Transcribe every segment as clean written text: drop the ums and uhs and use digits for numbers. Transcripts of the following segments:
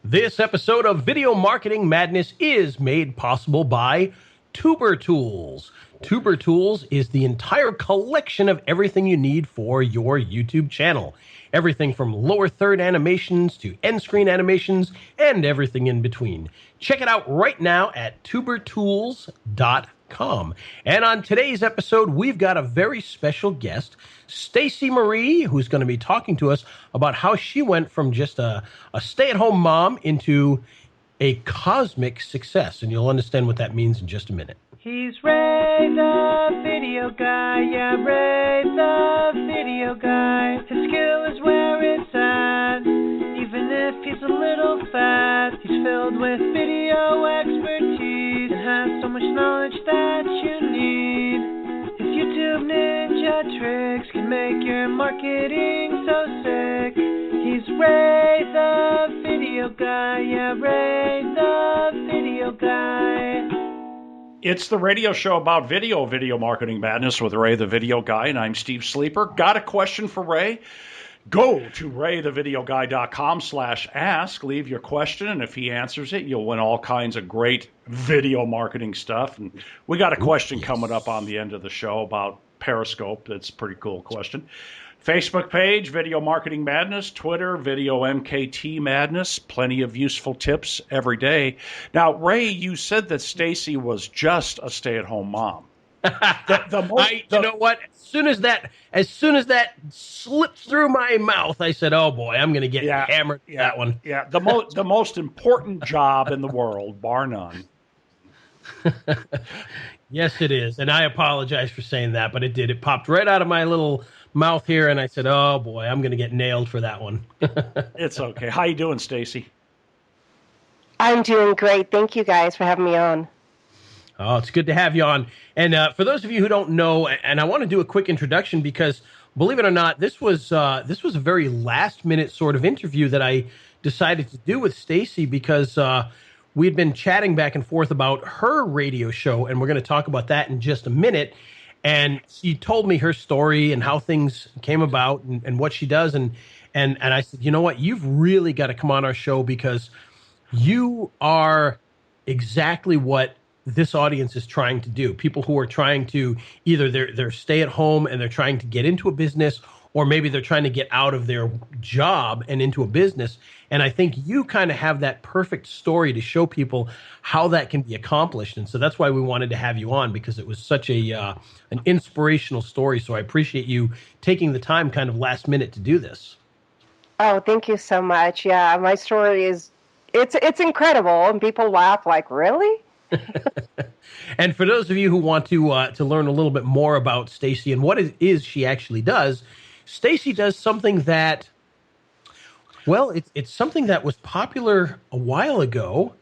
This episode of Video Marketing Madness is made possible by Tuber Tools. Tuber Tools is the entire collection of everything you need for your YouTube channel. Everything from lower third animations to end screen animations and everything in between. Check it out right now at tubertools.com. And on today's episode, we've got a very special guest, Stacey Marie, who's going to be talking to us about how she went from just a stay-at-home mom into a cosmic success. And you'll understand what that means in just a minute. He's Ray the video guy, yeah, Ray the video guy. His skill is where it's at, even if he's a little fat. He's filled with video expertise and has so much knowledge that you need. His YouTube ninja tricks can make your marketing so sick. He's Ray the video guy, yeah, Ray the video guy. It's the radio show about video marketing madness with Ray the Video Guy, and I'm Steve Sleeper. Got a question for Ray? Go to raythevideoguy.com/ask. Leave your question, and if he answers it, you'll win all kinds of great video marketing stuff. And we got a question coming up on the end of the show about Periscope. That's a pretty cool question. Facebook page, Video Marketing Madness. Twitter, Video MKT Madness. Plenty of useful tips every day. Now, Ray, you said that Stacey was just a stay-at-home mom. You know what? As soon as that slipped through my mouth, I said, "Oh boy, I'm going to get hammered." That one. Yeah, the most important job in the world, bar none. Yes, it is, and I apologize for saying that, but it did. It popped right out of my little mouth here, and I said, "Oh boy, I'm going to get nailed for that one." It's okay. How you doing, Stacey? I'm doing great. Thank you guys for having me on. Oh, it's good to have you on. And for those of you who don't know, and I want to do a quick introduction because, believe it or not, this was a very last-minute sort of interview that I decided to do with Stacey because we'd been chatting back and forth about her radio show, and we're going to talk about that in just a minute. And she told me her story and how things came about and what she does. And I said, you know what? You've really got to come on our show because you are exactly what this audience is trying to do. People who are trying to either they're stay at home and they're trying to get into a business, or maybe they're trying to get out of their job and into a business. And I think you kind of have that perfect story to show people how that can be accomplished. And so that's why we wanted to have you on, because it was such an inspirational story. So I appreciate you taking the time kind of last minute to do this. Oh, thank you so much. Yeah, my story is, it's incredible. And people laugh like, really? And for those of you who want to learn a little bit more about Stacey and what it is she actually does, Stacey does something that, well, it's something that was popular a while ago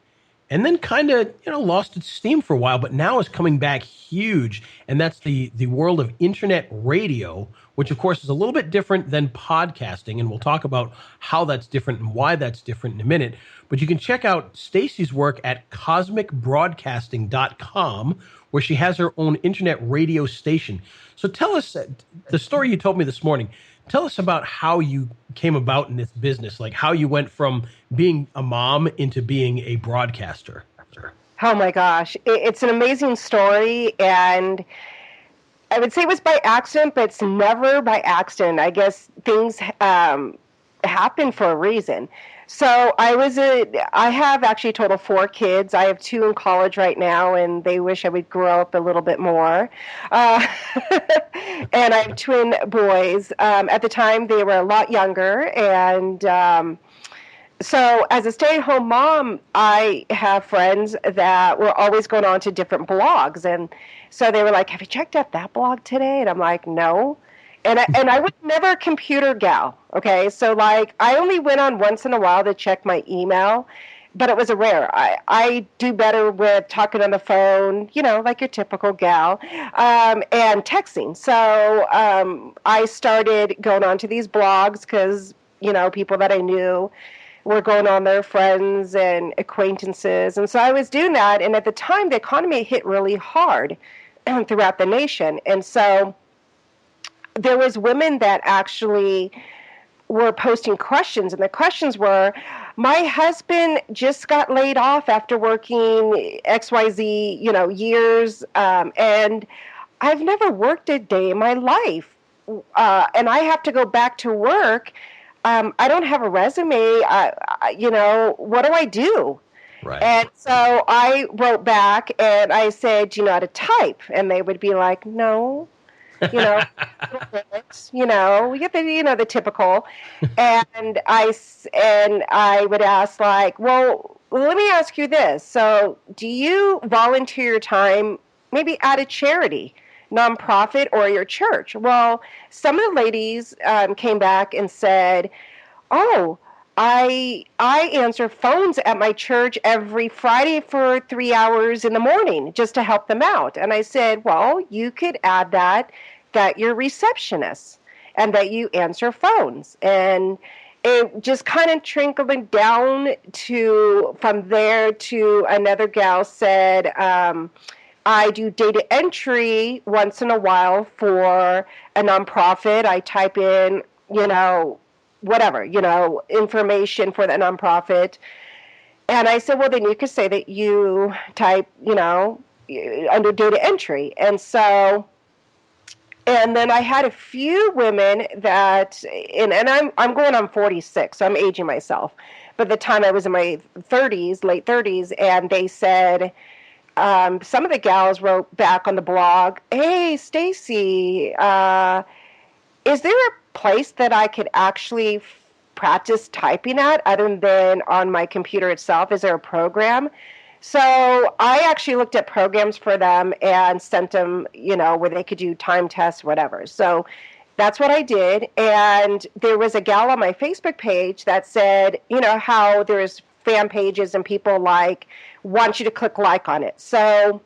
and then kind of, lost its steam for a while, but now is coming back huge. And that's the world of internet radio, which of course is a little bit different than podcasting. And we'll talk about how that's different and why that's different in a minute. But you can check out Stacey's work at cosmicbroadcasting.com, where she has her own internet radio station. So tell us the story you told me this morning. Tell us about how you came about in this business, like how you went from being a mom into being a broadcaster. Oh my gosh. It's an amazing story. And I would say it was by accident, but it's never by accident. I guess things happen for a reason. So I have actually a total of 4 kids. I have 2 in college right now, and they wish I would grow up a little bit more. And I have twin boys. At the time, they were a lot younger. And so as a stay-at-home mom, I have friends that were always going on to different blogs. And so they were like, have you checked out that blog today? And I'm like, no. And I was never a computer gal, okay? So, like, I only went on once in a while to check my email, but it was a rare. I do better with talking on the phone, like your typical gal, and texting. So I started going on to these blogs because, people that I knew were going on their friends and acquaintances. And so I was doing that. And at the time, the economy hit really hard throughout the nation. And so there was women that actually were posting questions, and the questions were, My husband just got laid off after working XYZ, years, and I've never worked a day in my life, and I have to go back to work. I don't have a resume. What do I do? Right. And so I wrote back and I said, "Do you know how to type?" And they would be like, "No." you know, we get the typical. And I would ask, like, well, let me ask you this. So do you volunteer your time maybe at a charity, nonprofit, or your church? Well, some of the ladies came back and said, oh, I answer phones at my church every Friday for 3 hours in the morning just to help them out. And I said, well, you could add that you're receptionists and that you answer phones. And it just kind of trickled down from there to another gal said, I do data entry once in a while for a nonprofit. I type in, whatever, information for the nonprofit. And I said, well, then you could say that you type, under data entry. And then I had a few women that, and I'm going on 46, so I'm aging myself. But at the time I was in my 30s, late 30s, and they said, some of the gals wrote back on the blog, hey, Stacey, is there a place that I could actually practice typing at other than on my computer itself? Is there a program? So I actually looked at programs for them and sent them, where they could do time tests, whatever. So that's what I did. And there was a gal on my Facebook page that said, how there's fan pages and people want you to click like on it. So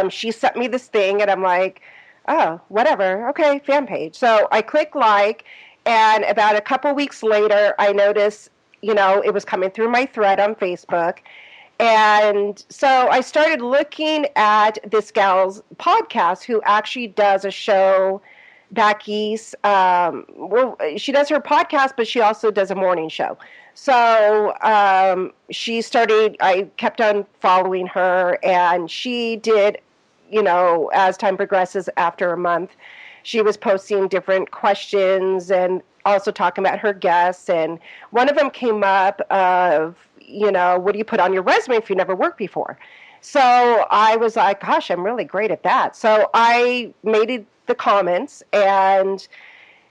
she sent me this thing and I'm like, oh, whatever. Okay, fan page. So I click like, and about a couple weeks later, I noticed, it was coming through my thread on Facebook. And so I started looking at this gal's podcast who actually does a show back east. She does her podcast, but she also does a morning show. So I kept on following her, and she did, as time progresses after a month, she was posting different questions and also talking about her guests. And one of them came up of, what do you put on your resume if you never worked before? So I was like, gosh, I'm really great at that. So I made the comments, and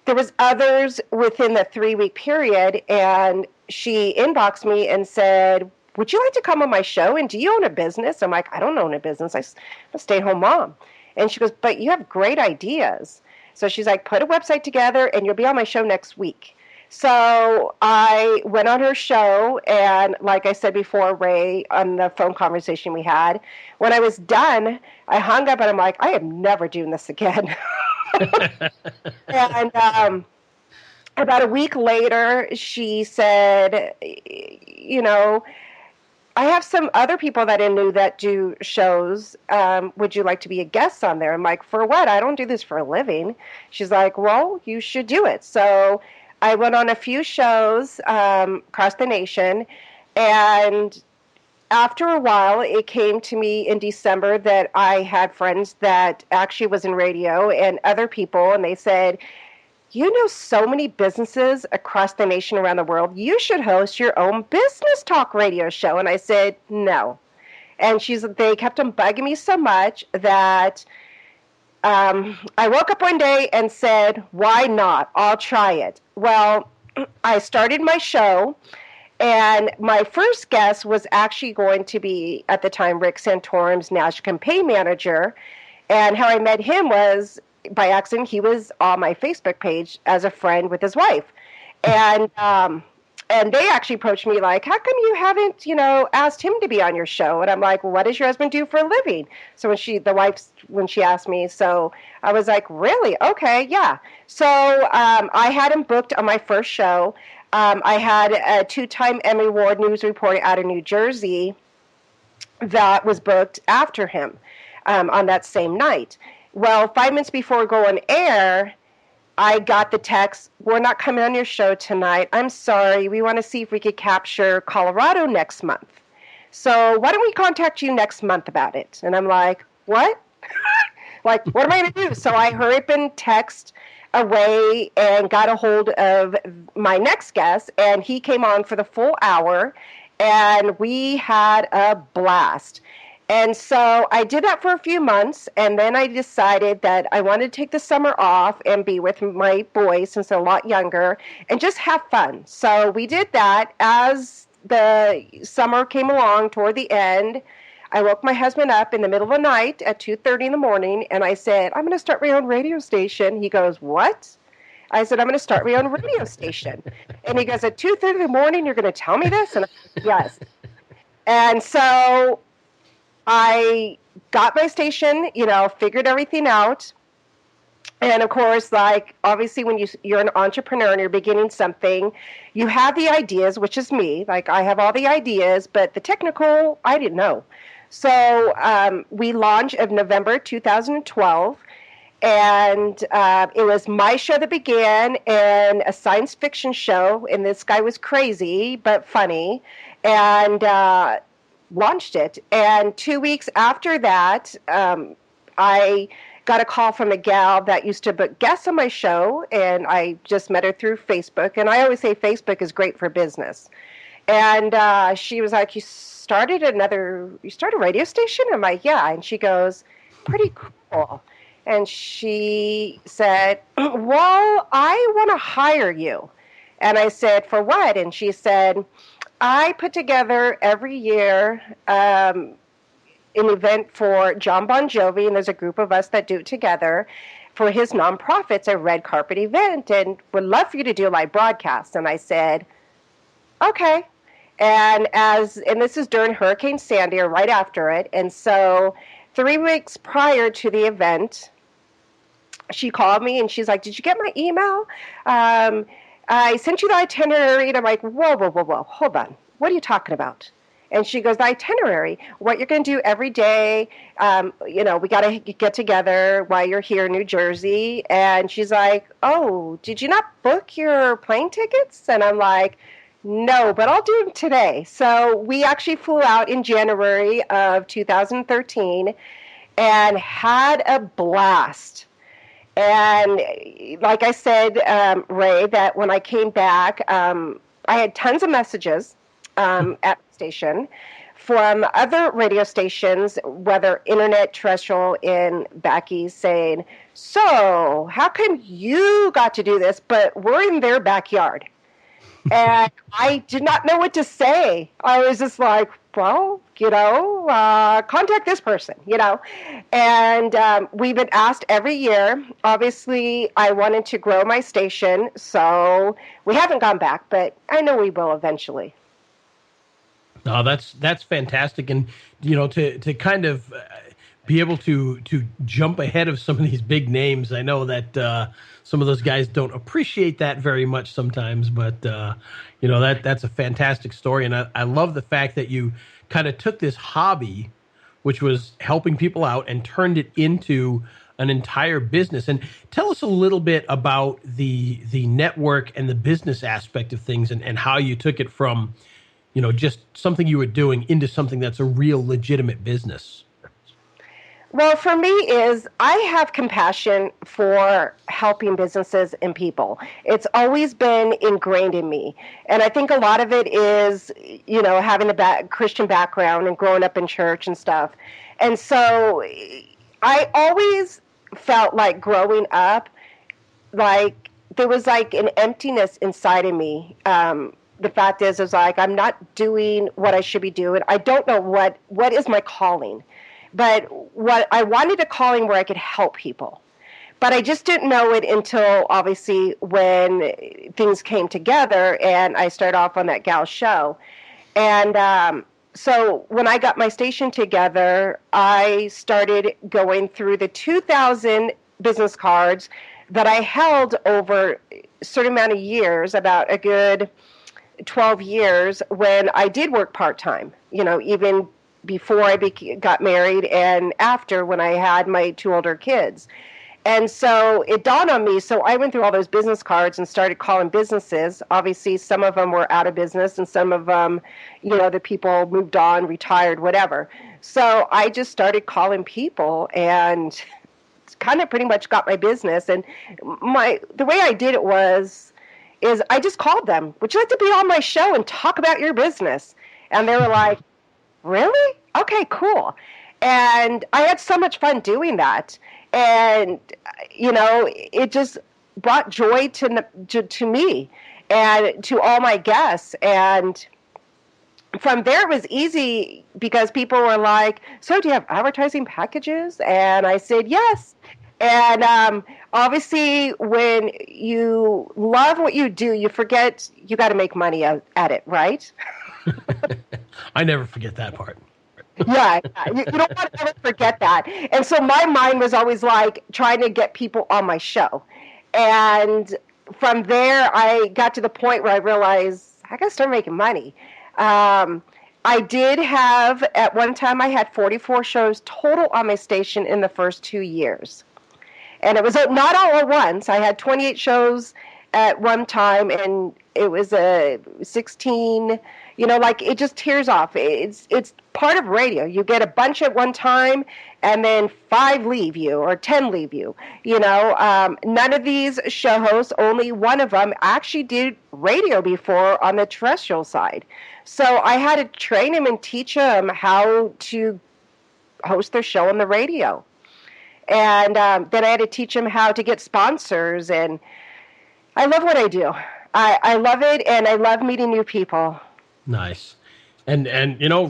there was others within the 3-week period, and she inboxed me and said, would you like to come on my show? And do you own a business? I'm like, I don't own a business. I'm a stay-at-home mom. And she goes, but you have great ideas. So she's like, put a website together and you'll be on my show next week. So I went on her show, and like I said before, Ray, on the phone conversation we had, when I was done, I hung up and I'm like, I am never doing this again. And about a week later, she said, I have some other people that I knew that do shows. Would you like to be a guest on there? I'm like, for what? I don't do this for a living. She's like, well, you should do it. So I went on a few shows across the nation, and after a while, it came to me in December that I had friends that actually was in radio and other people, and they said, you know so many businesses across the nation, around the world, you should host your own business talk radio show. And I said, no. And they kept on bugging me so much that I woke up one day and said, why not? I'll try it. Well, I started my show, and my first guest was actually going to be, at the time, Rick Santorum's national campaign manager. And how I met him was by accident. He was on my Facebook page as a friend with his wife. And they actually approached me like, how come you haven't, asked him to be on your show? And I'm like, well, what does your husband do for a living? So when she asked me, so I was like, really? Okay, yeah. So I had him booked on my first show. I had a 2-time Emmy Award news reporter out of New Jersey that was booked after him on that same night. Well, 5 minutes before going air, I got the text, we're not coming on your show tonight. I'm sorry. We want to see if we could capture Colorado next month. So why don't we contact you next month about it? And I'm like, what? Like, what am I going to do? So I hurry up and text away and got a hold of my next guest, and he came on for the full hour, and we had a blast. And so I did that for a few months, and then I decided that I wanted to take the summer off and be with my boys since they're a lot younger and just have fun. So we did that. As the summer came along toward the end, I woke my husband up in the middle of the night at 2:30 in the morning, and I said, I'm going to start my own radio station. He goes, what? I said, I'm going to start my own radio station. And he goes, at 2:30 in the morning, you're going to tell me this? And I said, yes. And so I got my station, figured everything out. And of course, like, obviously when you're an entrepreneur and you're beginning something, you have the ideas, which is me. Like, I have all the ideas, but the technical, I didn't know. So we launched in November 2012, and it was my show that began, and a science fiction show, and this guy was crazy but funny, and launched it. And 2 weeks after that, I got a call from a gal that used to book guests on my show, and I just met her through Facebook. And I always say Facebook is great for business. And she was like, you started a radio station? I'm like, yeah. And she goes, pretty cool. And she said, well, I want to hire you. And I said, for what? And she said, I put together every year an event for John Bon Jovi, and there's a group of us that do it together for his nonprofits, a red carpet event, and would love for you to do a live broadcast. And I said, okay. And this is during Hurricane Sandy or right after it. And so 3 weeks prior to the event, she called me and she's like, did you get my email? I sent you the itinerary. And I'm like, whoa, hold on. What are you talking about? And she goes, the itinerary, what you're going to do every day. We got to get together while you're here in New Jersey. And she's like, oh, did you not book your plane tickets? And I'm like, no, but I'll do them today. So we actually flew out in January of 2013 and had a blast. And like I said, Ray, that when I came back, I had tons of messages at the station from other radio stations, whether internet, terrestrial, in Backy, saying, so how come you got to do this, but we're in their backyard? And I did not know what to say. I was just like, well, contact this person, And we've been asked every year. Obviously, I wanted to grow my station, so we haven't gone back, but I know we will eventually. No, that's fantastic. And, to kind of be able to jump ahead of some of these big names. I know that some of those guys don't appreciate that very much sometimes, but that's a fantastic story. And I love the fact that you kind of took this hobby, which was helping people out, and turned it into an entire business. And tell us a little bit about the network and the business aspect of things, and how you took it from, just something you were doing into something that's a real legitimate business. Well, for me is I have compassion for helping businesses and people. It's always been ingrained in me. And I think a lot of it is, having a Christian background and growing up in church and stuff. And so I always felt like growing up, like there was like an emptiness inside of me. The fact is like, I'm not doing what I should be doing. I don't know what is my calling. But what I wanted a calling where I could help people. But I just didn't know it until, obviously, when things came together and I started off on that gal show. And so when I got my station together, I started going through the 2,000 business cards that I held over a certain amount of years, about a good 12 years, when I did work part-time, even before I got married and after, when I had my two older kids. And so it dawned on me. So I went through all those business cards and started calling businesses. Obviously, some of them were out of business, and some of them, the people moved on, retired, whatever. So I just started calling people, and kind of pretty much got my business. And the way I did it is I just called them. Would you like to be on my show and talk about your business? And they were like, really? Okay, cool. And I had so much fun doing that. And, it just brought joy to me and to all my guests. And from there, it was easy because people were like, so do you have advertising packages? And I said, yes. And obviously, when you love what you do, you forget you got to make money at it, right? I never forget that part. Yeah, you don't want to ever forget that. And so my mind was always like trying to get people on my show. And from there, I got to the point where I realized I got to start making money. I did have, at one time, I had 44 shows total on my station in the first 2 years. And it was not all at once. I had 28 shows at one time, and it was a 16, it just tears off. It's part of radio. You get a bunch at one time, and then 5 leave you or 10 leave you. None of these show hosts, only one of them actually did radio before on the terrestrial side. So I had to train him and teach him how to host their show on the radio. And then I had to teach him how to get sponsors. And I love what I do. I love it, and I love meeting new people. Nice. And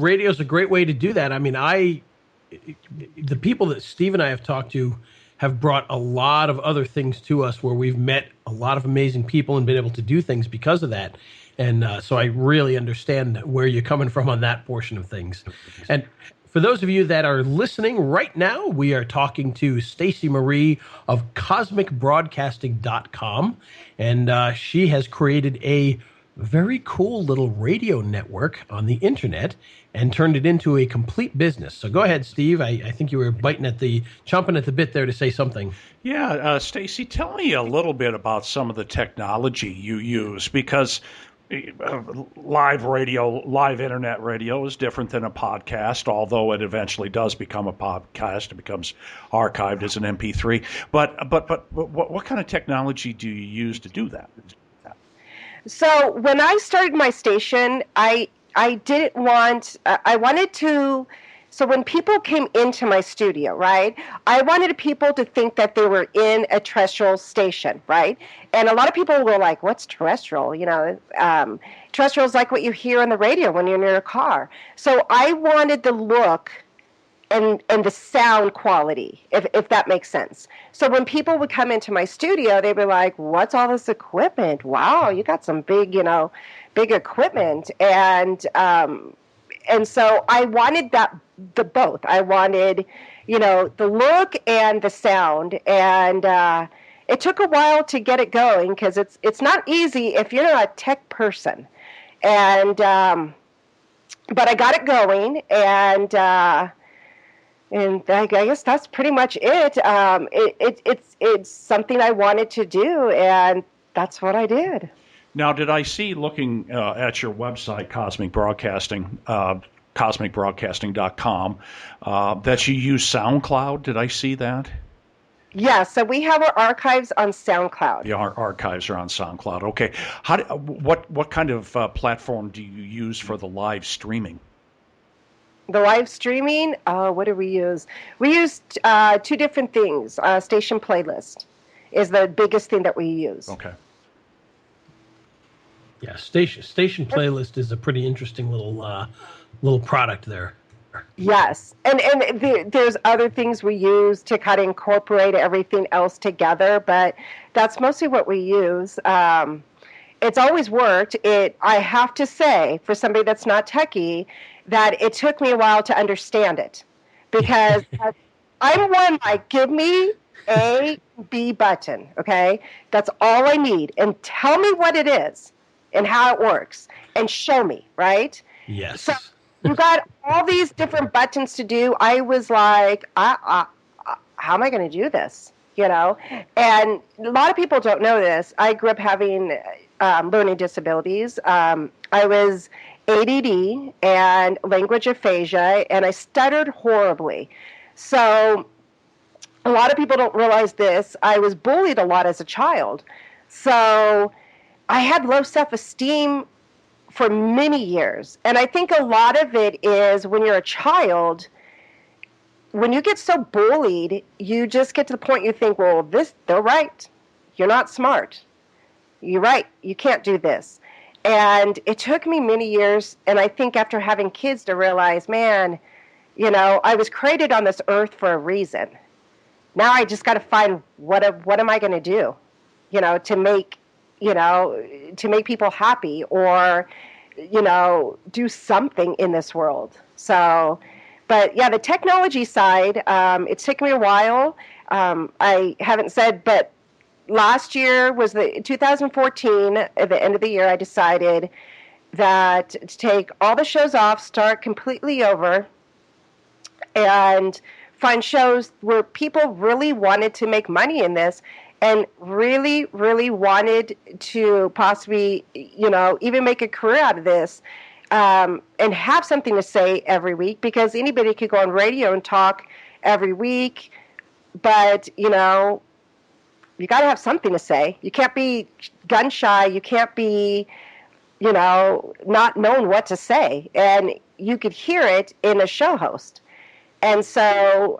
radio is a great way to do that. I mean, the people that Steve and I have talked to have brought a lot of other things to us where we've met a lot of amazing people and been able to do things because of that. And so I really understand where you're coming from on that portion of things. And for those of you that are listening right now, we are talking to Stacey Marie of CosmicBroadcasting.com, and she has created a very cool little radio network on the internet and turned it into a complete business. So go ahead, Steve. I think you were chomping at the bit there to say something. Yeah, Stacey, tell me a little bit about some of the technology you use, because live internet radio is different than a podcast, although it eventually does become a podcast. It becomes archived as an MP3. But what kind of technology do you use to do that? So when I started my station, I wanted to. So when people came into my studio, right, I wanted people to think that they were in a terrestrial station, right? And a lot of people were like, what's terrestrial? Terrestrial is like what you hear on the radio when you're in your car. So I wanted the look and the sound quality, if that makes sense. So when people would come into my studio, they'd be like, what's all this equipment? Wow, you got some big equipment. And so I wanted the both. I wanted, the look and the sound. And it took a while to get it going because it's not easy if you're not a tech person. And but I got it going, and I guess that's pretty much it. It's something I wanted to do, and that's what I did. Now, did I see, looking at your website, Cosmic Broadcasting, CosmicBroadcasting.com, that you use SoundCloud? Did I see that? Yeah, so we have our archives on SoundCloud. Yeah, our archives are on SoundCloud. Okay. What kind of platform do you use for the live streaming? The live streaming, what do we use? We use 2 different things. Station Playlist is the biggest thing that we use. Okay. Yeah, Station Playlist is a pretty interesting little product there. Yes, and there's other things we use to kind of incorporate everything else together, but that's mostly what we use. It's always worked. I have to say, for somebody that's not techie, that it took me a while to understand it, because I'm one like, give me A, B button, okay? That's all I need, and tell me what it is and how it works, and show me, right? Yes. So you got all these different buttons to do. I was like, how am I going to do this? you know. And a lot of people don't know this. I grew up having learning disabilities. I was ADD and language aphasia, and I stuttered horribly. So a lot of people don't realize this. I was bullied a lot as a child. So I had low self-esteem for many years. And I think a lot of it is when you're a child, when you get so bullied, you just get to the point you think, well, they're right. You're not smart. You're right. You can't do this. And it took me many years, and I think after having kids, to realize, man, you know, I was created on this earth for a reason. Now I just got to find what am I going to do, you know, to make people happy, or, you know, do something in this world. So, but yeah, the technology side, it's taken me a while. I haven't said, but last year was the 2014, at the end of the year, I decided that to take all the shows off, start completely over, and find shows where people really wanted to make money in this, and really, really wanted to possibly, you know, even make a career out of this, and have something to say every week, because anybody could go on radio and talk every week, but, you know, you got to have something to say. You can't be gun shy. You can't be, you know, not knowing what to say. And you could hear it in a show host. And so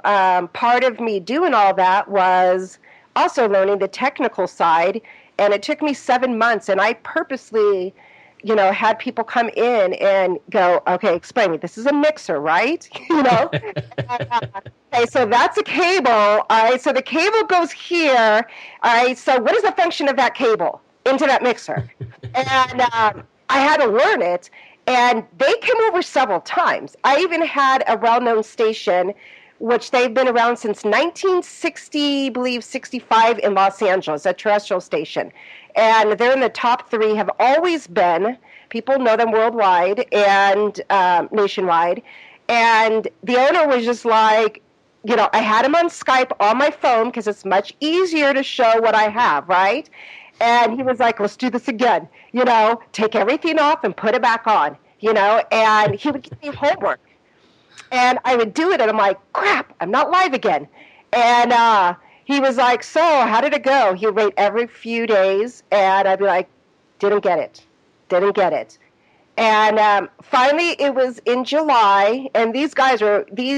part of me doing all that was also learning the technical side. And it took me 7 months. And I purposely, you know, had people come in and go, okay, explain me. This is a mixer, right? You know? Okay, so that's a cable. All right, so the cable goes here. All right, so what is the function of that cable into that mixer? And I had to learn it. And they came over several times. I even had a well-known station, which they've been around since 1960, I believe 65, in Los Angeles, a terrestrial station. And they're in the top 3, have always been. People know them worldwide and nationwide. And the owner was just like, you know, I had him on Skype on my phone because it's much easier to show what I have, right? And he was like, let's do this again. You know, take everything off and put it back on, you know. And he would give me homework. And I would do it, and I'm like, crap, I'm not live again. And he was like, so how did it go? He would wait every few days, and I'd be like, didn't get it. And finally, it was in July, and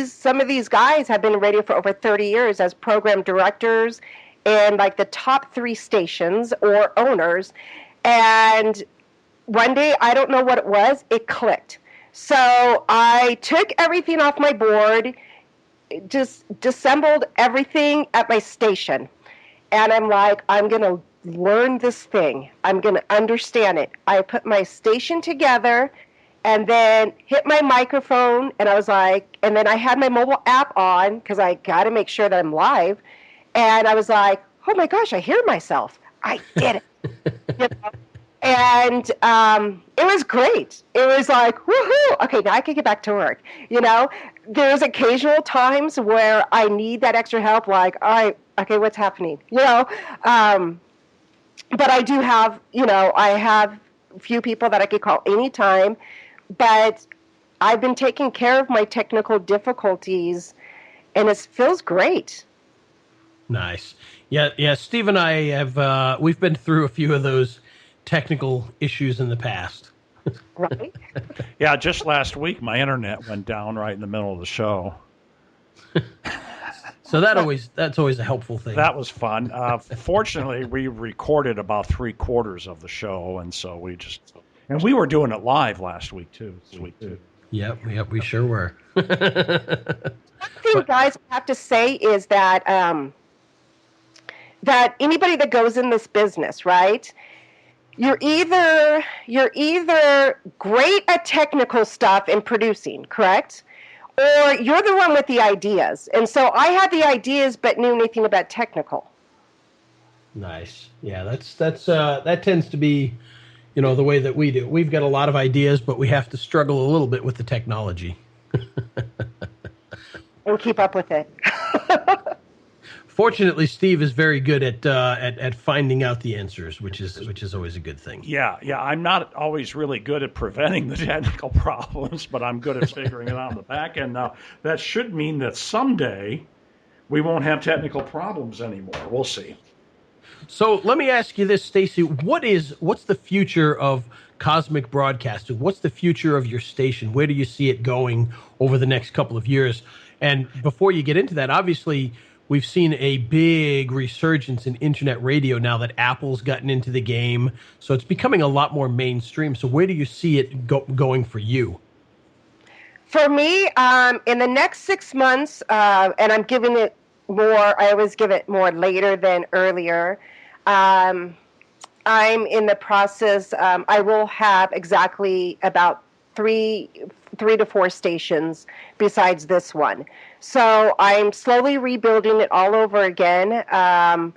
some of these guys have been in radio for over 30 years as program directors in like the top 3 stations or owners. And one day, I don't know what it was, it clicked. So I took everything off my board, just disassembled everything at my station. And I'm like, I'm going to learn this thing. I'm going to understand it. I put my station together and then hit my microphone, and I was like, and then I had my mobile app on because I got to make sure that I'm live. And I was like, oh my gosh, I hear myself. I did it. You know? And it was great. It was like, woohoo, okay, now I can get back to work. You know, there's occasional times where I need that extra help, like, all right, okay, what's happening? You know, but I do have, you know, I have a few people that I could call anytime, but I've been taking care of my technical difficulties, and it feels great. Nice. Yeah, Steve and I have, we've been through a few of those technical issues in the past. Right? Yeah, just last week my internet went down right in the middle of the show. So that's always a helpful thing. That was fun. Fortunately, we recorded about 3/4 of the show, and so we were doing it live last week too. Yep, we sure were. One thing, guys, I have to say is that that anybody that goes in this business, right? You're either great at technical stuff and producing, correct? Or you're the one with the ideas. And so I had the ideas but knew anything about technical. Nice. Yeah, that tends to be, you know, the way that we do. We've got a lot of ideas, but we have to struggle a little bit with the technology. And keep up with it. Fortunately, Steve is very good at finding out the answers, which is always a good thing. Yeah. I'm not always really good at preventing the technical problems, but I'm good at figuring it out on the back end. Now, that should mean that someday we won't have technical problems anymore. We'll see. So let me ask you this, Stacey. What's the future of Cosmic Broadcasting? What's the future of your station? Where do you see it going over the next couple of years? And before you get into that, obviously, we've seen a big resurgence in internet radio now that Apple's gotten into the game. So it's becoming a lot more mainstream. So where do you see it going for you? For me, in the next 6 months, and I'm giving it more, I always give it more later than earlier. I'm in the process. I will have exactly about three to four stations besides this one. So I'm slowly rebuilding it all over again. I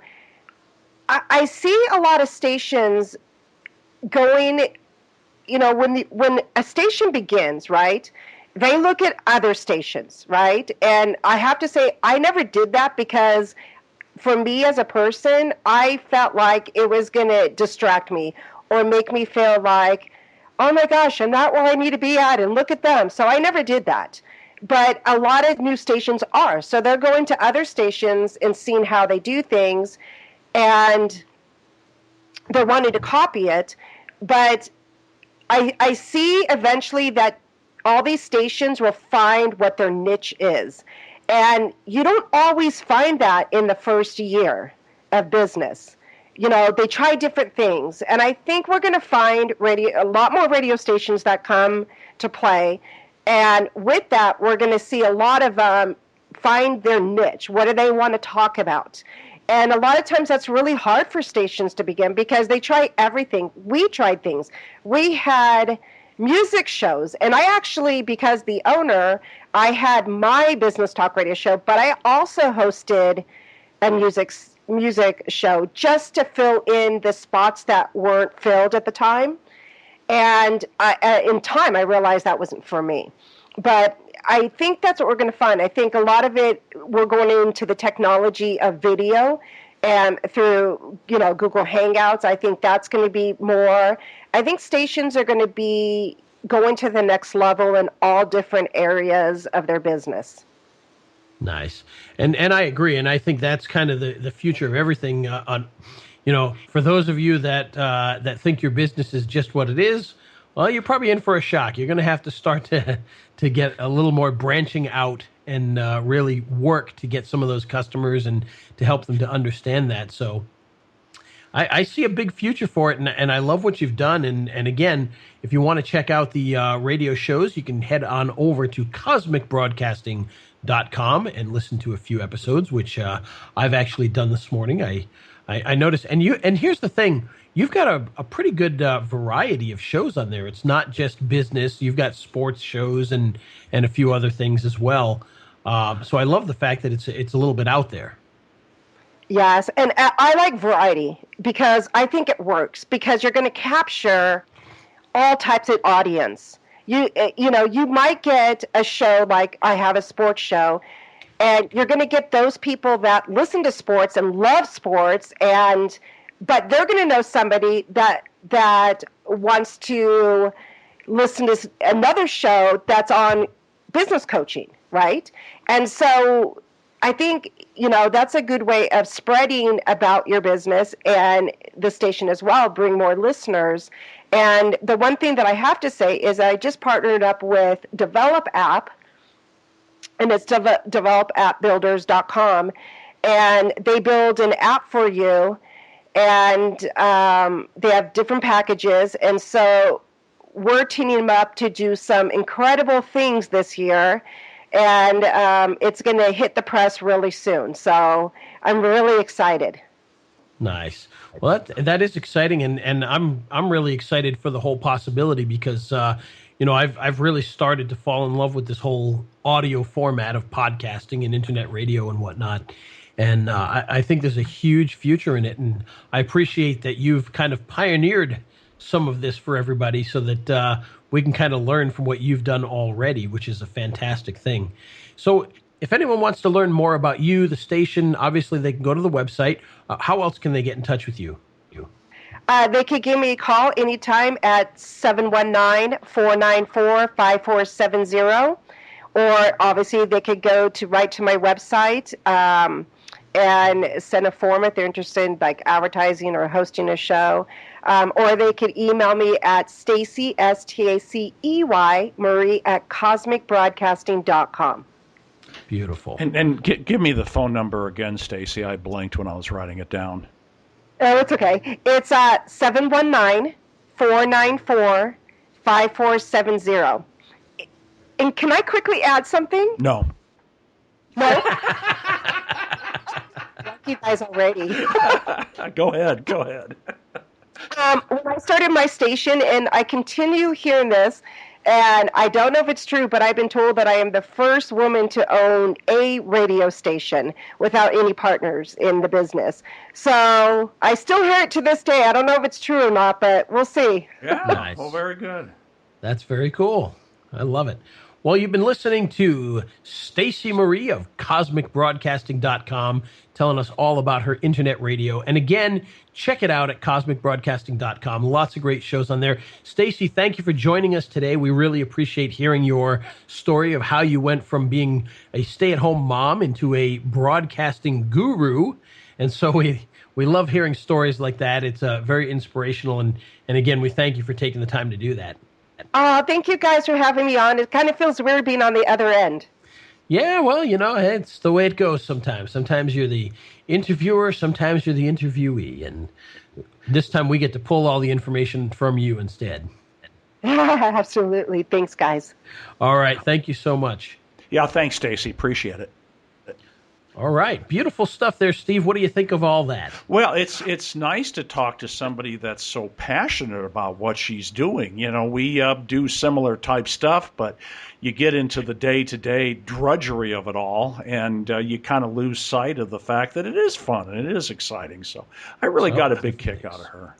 see a lot of stations going, when a station begins, right? They look at other stations, right? And I have to say, I never did that because for me as a person, I felt like it was going to distract me or make me feel like, oh my gosh, I'm not where I need to be at, and look at them. So I never did that. But a lot of new stations are. So they're going to other stations and seeing how they do things, and they're wanting to copy it. But I see eventually that all these stations will find what their niche is. And you don't always find that in the first year of business. They try different things. And I think we're going to find a lot more radio stations that come to play. And with that, we're going to see a lot of find their niche. What do they want to talk about? And a lot of times that's really hard for stations to begin because they try everything. We tried things. We had music shows. And I actually, because the owner, I had my business talk radio show, but I also hosted a music show just to fill in the spots that weren't filled at the time. And in time, I realized that wasn't for me. But I think that's what we're going to find. I think a lot of it, we're going into the technology of video and through, Google Hangouts. I think that's going to be more. I think stations are going to be going to the next level in all different areas of their business. Nice. And I agree. And I think that's kind of the future of everything. For those of you that think your business is just what it is, well, you're probably in for a shock. You're going to have to start to get a little more branching out and really work to get some of those customers and to help them to understand that. So I see a big future for it, and I love what you've done. And again, if you want to check out the radio shows, you can head on over to cosmicbroadcasting.com and listen to a few episodes, which I've actually done this morning. I noticed, and here's the thing. You've got a pretty good variety of shows on there. It's not just business. You've got sports shows and a few other things as well. So I love the fact that it's a little bit out there. Yes, and I like variety because I think it works because you're going to capture all types of audience. You might get a show like I have a sports show, and you're going to get those people that listen to sports and love sports, but they're going to know somebody that wants to listen to another show that's on business coaching, right? And so I think, that's a good way of spreading about your business and the station as well, bring more listeners. And the one thing that I have to say is I just partnered up with Develop App, and it's developappbuilders.com, and they build an app for you, and they have different packages. And so we're teaming them up to do some incredible things this year. And it's going to hit the press really soon. So I'm really excited. Nice. Well, that is exciting, and I'm really excited for the whole possibility because I've really started to fall in love with this whole audio format of podcasting and internet radio and whatnot. And I think there's a huge future in it, and I appreciate that you've kind of pioneered some of this for everybody so that we can kind of learn from what you've done already, which is a fantastic thing. So if anyone wants to learn more about you, the station, obviously they can go to the website. How else can they get in touch with you? They could give me a call anytime at 719-494-5470. Or obviously they could go right to my website and send a form if they're interested in like advertising or hosting a show. Or they could email me at Stacey, Stacey, Marie at cosmicbroadcasting.com. Beautiful. And give me the phone number again, Stacey. I blinked when I was writing it down. Oh, it's okay. It's 719-494-5470. And can I quickly add something? No. No? You guys already. Go ahead. When I started my station, and I continue hearing this, and I don't know if it's true, but I've been told that I am the first woman to own a radio station without any partners in the business. So I still hear it to this day. I don't know if it's true or not, but we'll see. Yeah, nice. Well, very good. That's very cool. I love it. Well, you've been listening to Stacey Marie of CosmicBroadcasting.com telling us all about her internet radio. And again, check it out at CosmicBroadcasting.com. Lots of great shows on there. Stacey, thank you for joining us today. We really appreciate hearing your story of how you went from being a stay-at-home mom into a broadcasting guru. And so we love hearing stories like that. It's very inspirational. And again, we thank you for taking the time to do that. Thank you guys for having me on. It kind of feels weird being on the other end. Yeah, well, it's the way it goes sometimes. Sometimes you're the interviewer, sometimes you're the interviewee. And this time we get to pull all the information from you instead. Absolutely. Thanks, guys. All right. Thank you so much. Yeah, thanks, Stacey. Appreciate it. All right. Beautiful stuff there, Steve. What do you think of all that? Well, it's nice to talk to somebody that's so passionate about what she's doing. We do similar type stuff, but you get into the day-to-day drudgery of it all, and you kind of lose sight of the fact that it is fun and it is exciting. So I really got a big kick out of her.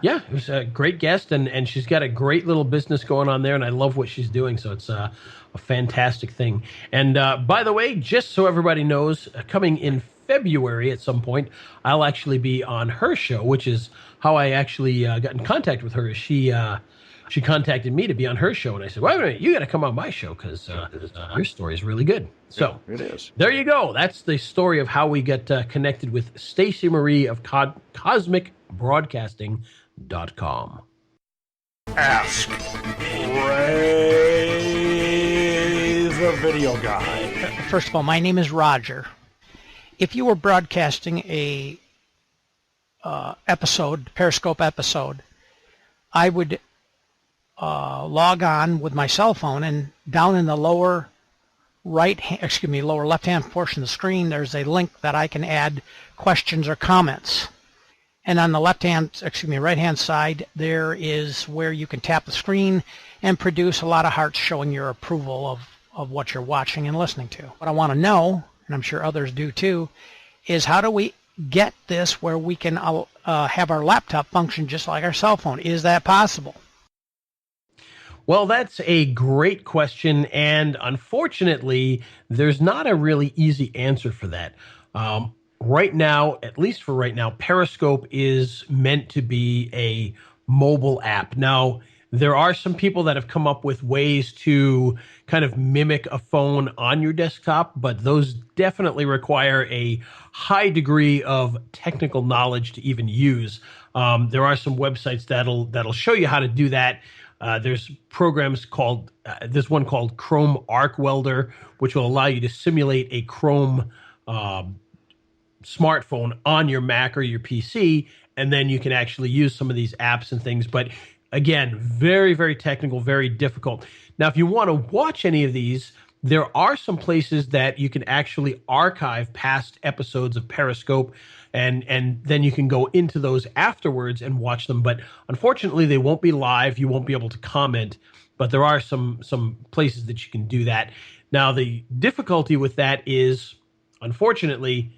Yeah, it was a great guest, and she's got a great little business going on there, and I love what she's doing, so it's a fantastic thing. And by the way, just so everybody knows, coming in February at some point, I'll actually be on her show, which is how I actually got in contact with her. She contacted me to be on her show, and I said, wait a minute, you got to come on my show because your story is really good. So it is. There you go. That's the story of how we get connected with Stacey Marie of CosmicBroadcasting.com. Ask Ray, the video guy. First of all, my name is Roger. If you were broadcasting a Periscope episode, I would log on with my cell phone, and down in the lower left-hand portion of the screen, there's a link that I can add questions or comments. And on the right-hand side, there is where you can tap the screen and produce a lot of hearts showing your approval of what you're watching and listening to. What I want to know, and I'm sure others do too, is how do we get this where we can have our laptop function just like our cell phone? Is that possible? Well, that's a great question, and unfortunately, there's not a really easy answer for that. Right now, at least for right now, Periscope is meant to be a mobile app. Now, there are some people that have come up with ways to kind of mimic a phone on your desktop, but those definitely require a high degree of technical knowledge to even use. There are some websites that'll show you how to do that. There's programs there's one called Chrome Arc Welder, which will allow you to simulate a Chrome smartphone on your Mac or your PC, and then you can actually use some of these apps and things. But again, very, very technical, very difficult. Now, if you want to watch any of these, there are some places that you can actually archive past episodes of Periscope, and then you can go into those afterwards and watch them. But unfortunately, they won't be live. You won't be able to comment, but there are some places that you can do that. Now, the difficulty with that is, unfortunately,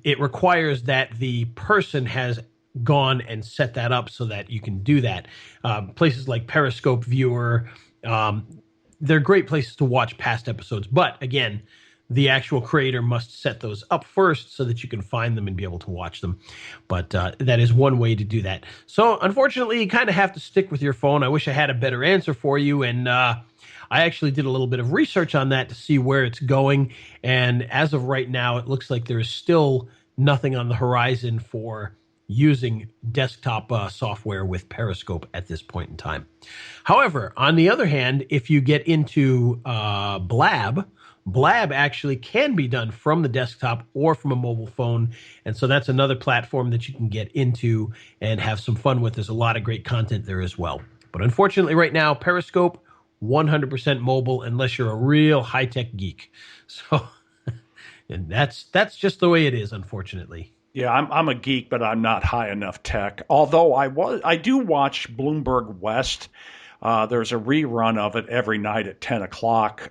it requires that the person has gone and set that up so that you can do that. Places like Periscope Viewer, they're great places to watch past episodes. But again, the actual creator must set those up first so that you can find them and be able to watch them. But that is one way to do that. So unfortunately, you kind of have to stick with your phone. I wish I had a better answer for you. And I actually did a little bit of research on that to see where it's going. And as of right now, it looks like there is still nothing on the horizon for using desktop software with Periscope at this point in time. However, on the other hand, if you get into Blab actually can be done from the desktop or from a mobile phone. And so that's another platform that you can get into and have some fun with. There's a lot of great content there as well. But unfortunately, right now, Periscope, 100% mobile unless you're a real high-tech geek. So and that's just the way it is, unfortunately. Yeah, I'm a geek, but I'm not high enough tech. Although I do watch Bloomberg West. There's a rerun of it every night at 10 o'clock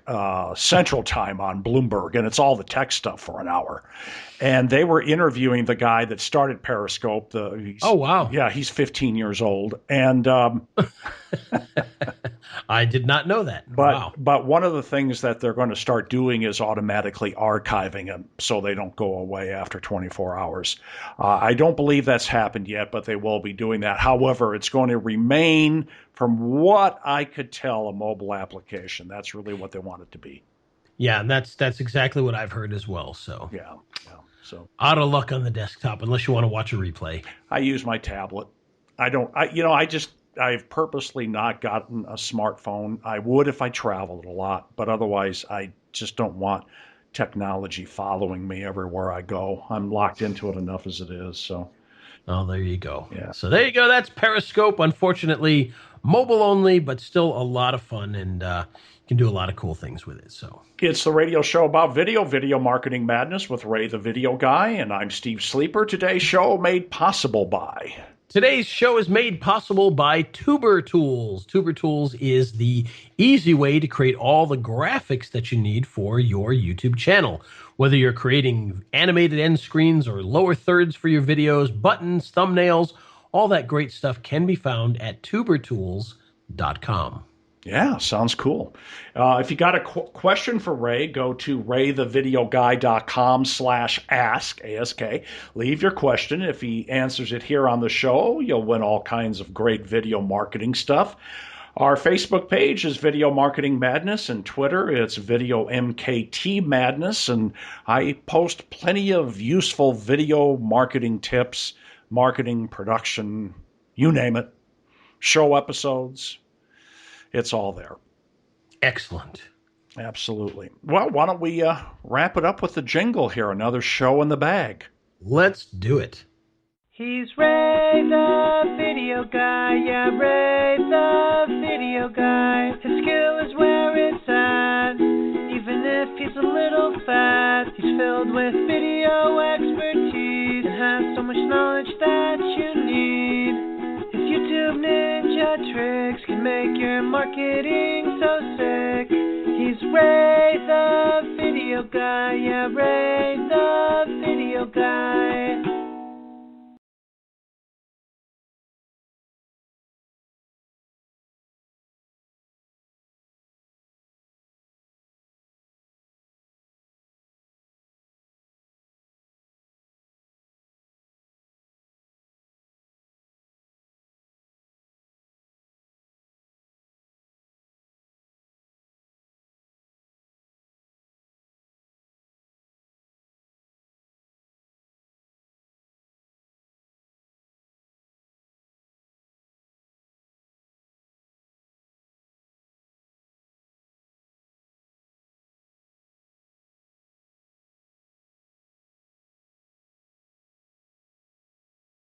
Central Time on Bloomberg, and it's all the tech stuff for an hour. And they were interviewing the guy that started Periscope. Oh, wow. Yeah, he's 15 years old. And I did not know that. But one of the things that they're going to start doing is automatically archiving them so they don't go away after 24 hours. I don't believe that's happened yet, but they will be doing that. However, it's going to remain, from what I could tell, a mobile application. That's really what they want it to be. Yeah, and that's exactly what I've heard as well. So yeah. So out of luck on the desktop unless you want to watch a replay. I use my tablet. I've purposely not gotten a smartphone. I would if I traveled a lot, but otherwise I just don't want technology following me everywhere I go. I'm locked into it enough as it is. So, oh, there you go. Yeah. So there you go. That's Periscope. Unfortunately, mobile only, but still a lot of fun, and you can do a lot of cool things with it. So it's the radio show about video marketing madness with Ray the Video Guy, and I'm Steve Sleeper. Today's show made possible by... Today's show is made possible by Tuber Tools. Tuber Tools is the easy way to create all the graphics that you need for your YouTube channel. Whether you're creating animated end screens or lower thirds for your videos, buttons, thumbnails, all that great stuff can be found at tubertools.com. Yeah, sounds cool. If you got a question for Ray, go to raythevideoguy.com/ask, A-S-K. Leave your question. If he answers it here on the show, you'll win all kinds of great video marketing stuff. Our Facebook page is Video Marketing Madness, and Twitter, it's Video MKT Madness, and I post plenty of useful video marketing tips, marketing, production, you name it, show episodes. It's all there. Excellent. Absolutely. Well, why don't we wrap it up with the jingle here? Another show in the bag. Let's do it. He's Ray the Video Guy, yeah, Ray the Video Guy. His skill is where it's at, even if he's a little fat. He's filled with video expertise and has so much knowledge that you need. His YouTube ninja tricks can make your marketing so sick. He's Ray the Video Guy, yeah, Ray the Video Guy.